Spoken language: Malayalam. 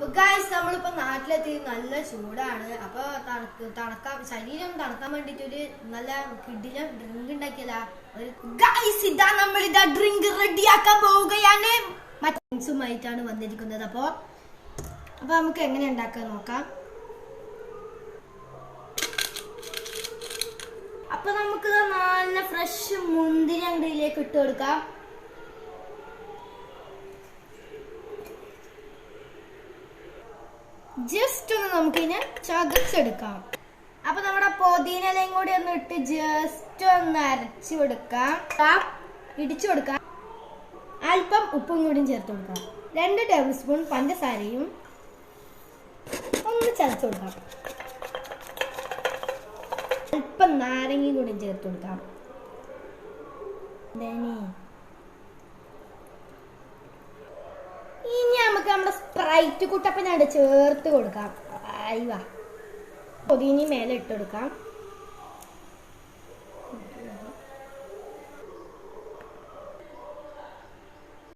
അപ്പൊ ഗൈസ് നമ്മളിപ്പോ നാട്ടിലെത്തി നല്ല ചൂടാണ്. അപ്പൊ തണുക്കാൻ ശരീരം തണുക്കാൻ വേണ്ടിട്ട് ഒരു നല്ല കിടിലം ഡ്രിങ്ക് ഉണ്ടാക്കിയതാ. ഗൈസ് ഇതാ നമ്മളിതാ ഡ്രിങ്ക് റെഡിയാക്കാൻ പോവുകയാണ്. മറ്റുമായിട്ടാണ് വന്നിരിക്കുന്നത്. അപ്പൊ നമുക്ക് എങ്ങനെ ഉണ്ടാക്കാൻ നോക്കാം. അപ്പൊ നമുക്ക് നല്ല ഫ്രഷ് മുന്തിരി അണ്ടിയിലേക്ക് ഇട്ട് കൊടുക്കാം. ജസ്റ്റ് ഒന്ന് നമുക്കിതിനെ ചതച്ചെടുക്കാം. അപ്പൊ നമ്മുടെ പുതിനയിലയും കൂടി ഒന്ന് ഇട്ട് ജസ്റ്റ് ഒന്ന് അരച്ചു കൊടുക്കാം, ഇടിച്ചു കൊടുക്കാം. അല്പം ഉപ്പും കൂടിയും ചേർത്ത് കൊടുക്കാം. 2 ടേബിൾ സ്പൂൺ പഞ്ചസാരയും ഒന്ന് ചതച്ചു കൊടുക്കാം. അല്പം നാരങ്ങയും കൂടി ചേർത്ത് കൊടുക്കാം. ഇനി നമുക്ക് നമ്മുടെ സ്പ്രൈറ്റ് കുട്ടപ്പനാണ്ട് ചേർത്ത് കൊടുക്കാം. പുതിനി മേലെ ഇട്ട് കൊടുക്കാം.